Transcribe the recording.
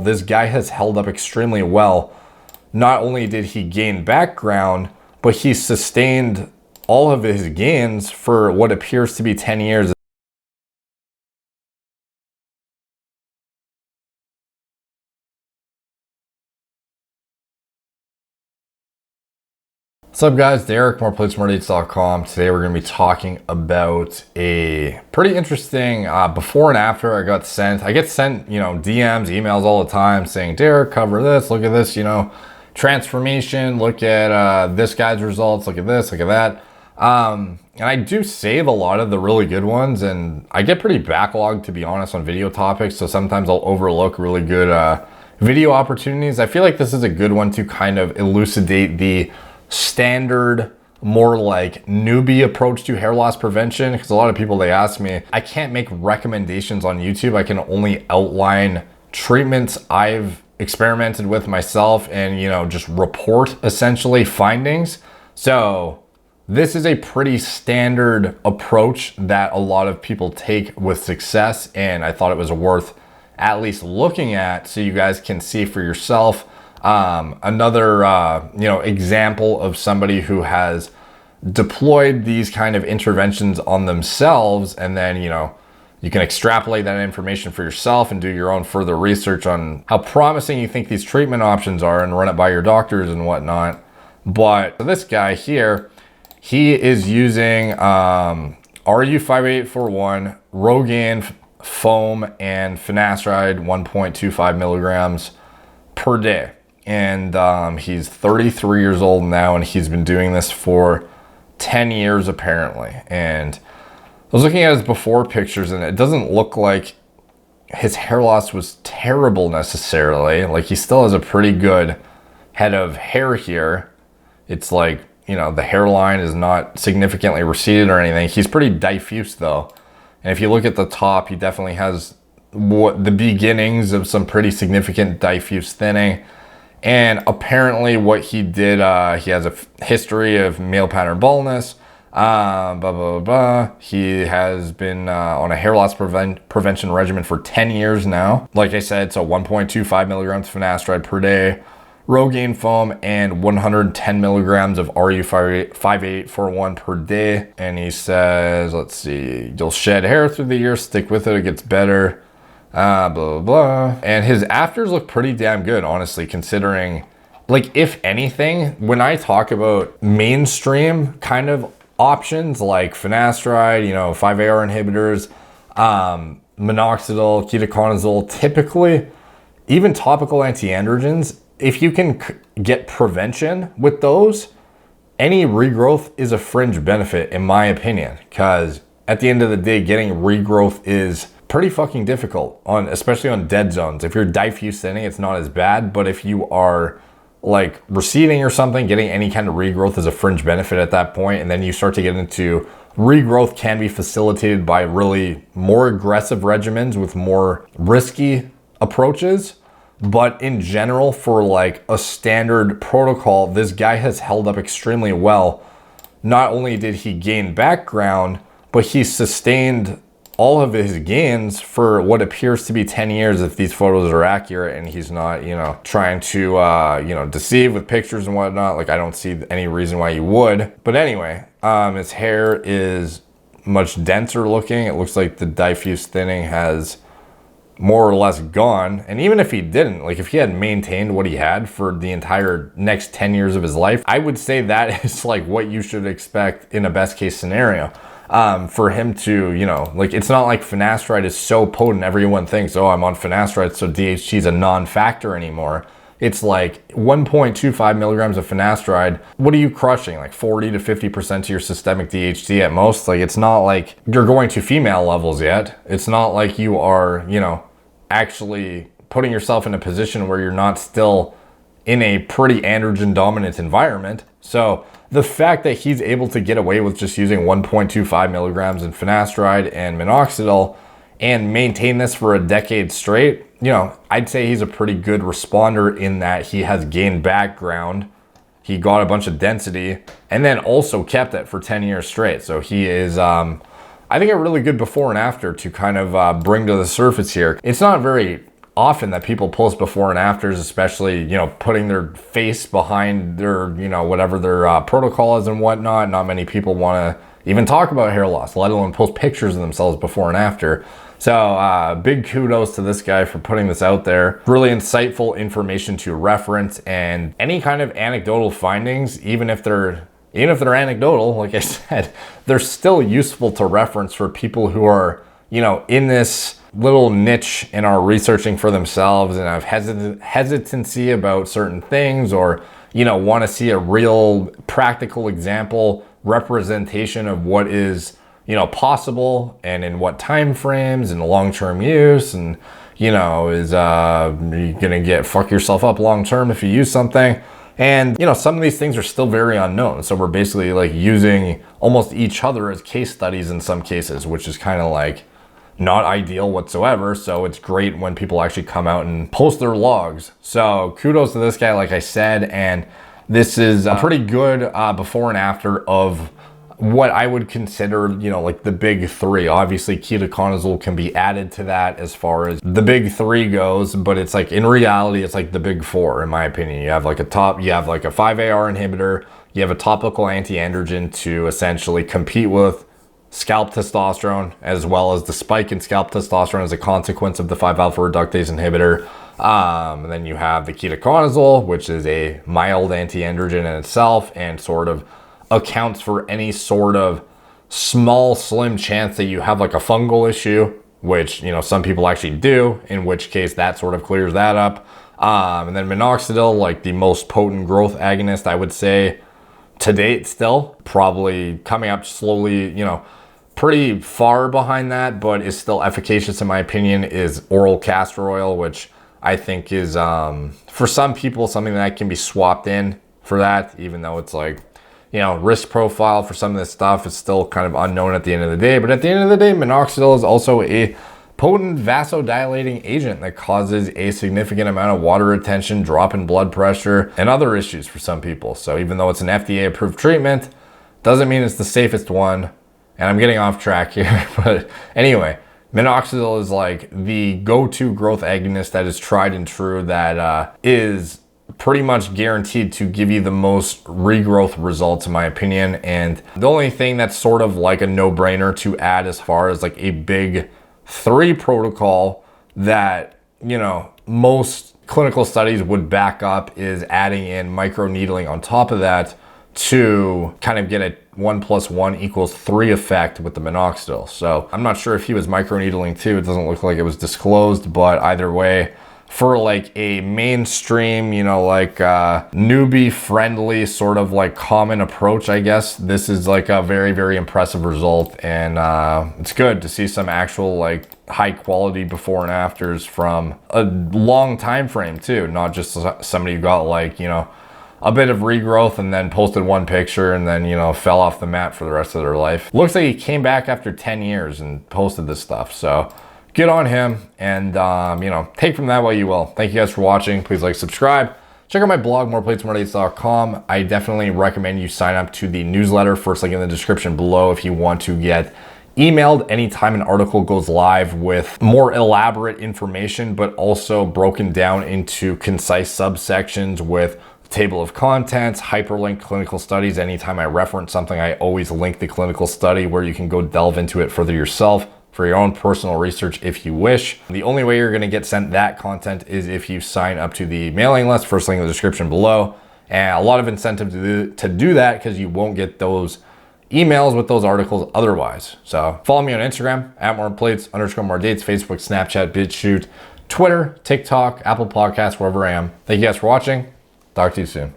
This guy has held up extremely well. Not only did he gain background, but he sustained all of his gains for what appears to be 10 years. What's up guys, Derek, moreplates.com. Today we're going to be talking about a pretty interesting before and after I get sent, DMs, emails all the time saying, Derek, cover this, look at this, transformation, look at this guy's results, look at this, look at that. And I do save a lot of the really good ones, and I get pretty backlogged, to be honest, on video topics. So sometimes I'll overlook really good video opportunities. I feel like this is a good one to kind of elucidate the standard, more like newbie approach to hair loss prevention, because a lot of people, they ask me, I can't make recommendations on YouTube. I can only outline treatments I've experimented with myself and just report essentially findings. So this is a pretty standard approach that a lot of people take with success, and I thought it was worth at least looking at so you guys can see for yourself. Another example of somebody who has deployed these kind of interventions on themselves, and then you can extrapolate that information for yourself and do your own further research on how promising you think these treatment options are and run it by your doctors and whatnot. But this guy here, he is using RU58841, Rogaine foam, and Finasteride 1.25 milligrams per day. And he's 33 years old now, and he's been doing this for 10 years apparently. And I was looking at his before pictures, and it doesn't look like his hair loss was terrible necessarily. Like, he still has a pretty good head of hair here. It's like, the hairline is not significantly receded or anything. He's pretty diffuse though. And if you look at the top, he definitely has the beginnings of some pretty significant diffuse thinning. And apparently what he did, he has a history of male pattern baldness, He has been on a hair loss prevention regimen for 10 years now. Like I said, so 1.25 milligrams finasteride per day, Rogaine foam, and 110 milligrams of RU58841 per day. And he says, let's see, you'll shed hair through the year, stick with it, it gets better. Blah, blah, blah. And his afters look pretty damn good, honestly, considering, like, if anything, when I talk about mainstream kind of options like finasteride, 5-AR inhibitors, minoxidil, ketoconazole, typically, even topical anti-androgens, if you can get prevention with those, any regrowth is a fringe benefit, in my opinion, because at the end of the day, getting regrowth is pretty fucking difficult, especially on dead zones. If you're diffuse thinning, it's not as bad, but if you are like receding or something, getting any kind of regrowth is a fringe benefit at that point. And then you start to get into regrowth can be facilitated by really more aggressive regimens with more risky approaches. But in general, for like a standard protocol, this guy has held up extremely well. Not only did he gain background, but he sustained all of his gains for what appears to be 10 years if these photos are accurate, and he's not, trying to, deceive with pictures and whatnot. Like, I don't see any reason why you would. But anyway, his hair is much denser looking. It looks like the diffuse thinning has more or less gone. And even if he didn't, like, if he had maintained what he had for the entire next 10 years of his life, I would say that is like what you should expect in a best case scenario. For him to, it's not like finasteride is so potent everyone thinks, oh, I'm on finasteride, so DHT is a non-factor anymore. It's like 1.25 milligrams of finasteride. What are you crushing? Like 40 to 50% of your systemic DHT at most? Like, it's not like you're going to female levels yet. It's not like you are, actually putting yourself in a position where you're not still in a pretty androgen dominant environment. So the fact that he's able to get away with just using 1.25 milligrams in finasteride and minoxidil and maintain this for a decade straight, I'd say he's a pretty good responder in that he has gained background. He got a bunch of density and then also kept it for 10 years straight. So he is, I think, a really good before and after to kind of bring to the surface here. It's not very often that people post before and afters, especially, you know, putting their face behind their, you know, whatever their protocol is and whatnot. Not many people want to even talk about hair loss, let alone post pictures of themselves before and after. So big kudos to this guy for putting this out there. Really insightful information to reference, and any kind of anecdotal findings, even if they're anecdotal, like I said, they're still useful to reference for people who are, you know, in this little niche and are researching for themselves and have hesitancy about certain things, or, you know, want to see a real practical example representation of what is, you know, possible and in what time frames and long-term use, and, you know, is you're gonna fuck yourself up long-term if you use something. And, you know, some of these things are still very unknown. So we're basically like using almost each other as case studies in some cases, which is kind of like not ideal whatsoever. So it's great when people actually come out and post their logs. So kudos to this guy, like I said, and this is a pretty good before and after of what I would consider, you know, like the big three. Obviously ketoconazole can be added to that as far as the big three goes, but it's like, in reality, it's like the big four, in my opinion. You have like a 5-AR inhibitor, you have a topical anti-androgen to essentially compete with scalp testosterone, as well as the spike in scalp testosterone as a consequence of the 5-alpha reductase inhibitor. And then you have the ketoconazole, which is a mild anti-androgen in itself and sort of accounts for any sort of small, slim chance that you have like a fungal issue, which, you know, some people actually do, in which case that sort of clears that up. And then minoxidil, like the most potent growth agonist, I would say, to date still, probably coming up slowly, you know, pretty far behind that, but is still efficacious in my opinion, is oral castor oil, which I think is, for some people, something that can be swapped in for that, even though it's like, you know, risk profile for some of this stuff is still kind of unknown at the end of the day. But at the end of the day, minoxidil is also a potent vasodilating agent that causes a significant amount of water retention, drop in blood pressure, and other issues for some people. So even though it's an FDA approved treatment, doesn't mean it's the safest one. And I'm getting off track here, but anyway, minoxidil is like the go-to growth agonist that is tried and true, that is pretty much guaranteed to give you the most regrowth results, in my opinion. And the only thing that's sort of like a no-brainer to add as far as like a big three protocol that, you know, most clinical studies would back up is adding in microneedling on top of that to kind of get a 1 + 1 = 3 effect with the minoxidil. So I'm not sure if he was microneedling too. It doesn't look like it was disclosed, but either way, for like a mainstream, you know, like newbie friendly sort of like common approach, I guess, this is like a very, very impressive result. And it's good to see some actual like high quality before and afters from a long time frame too, not just somebody who got like, you know, a bit of regrowth and then posted one picture and then, you know, fell off the map for the rest of their life. Looks like he came back after 10 years and posted this stuff. So good on him, and you know, take from that what you will. Thank you guys for watching. Please like, subscribe. Check out my blog, moreplates.com. I definitely recommend you sign up to the newsletter, first link in the description below, if you want to get emailed anytime an article goes live with more elaborate information, but also broken down into concise subsections with table of contents, hyperlinked clinical studies. Anytime I reference something, I always link the clinical study where you can go delve into it further yourself for your own personal research if you wish. The only way you're going to get sent that content is if you sign up to the mailing list, first link in the description below. And a lot of incentive to do that, because you won't get those emails with those articles otherwise. So follow me on Instagram at moreplates_moredates, Facebook, Snapchat, BitChute, Twitter, TikTok, Apple Podcasts, wherever I am. Thank you guys for watching. Talk to you soon.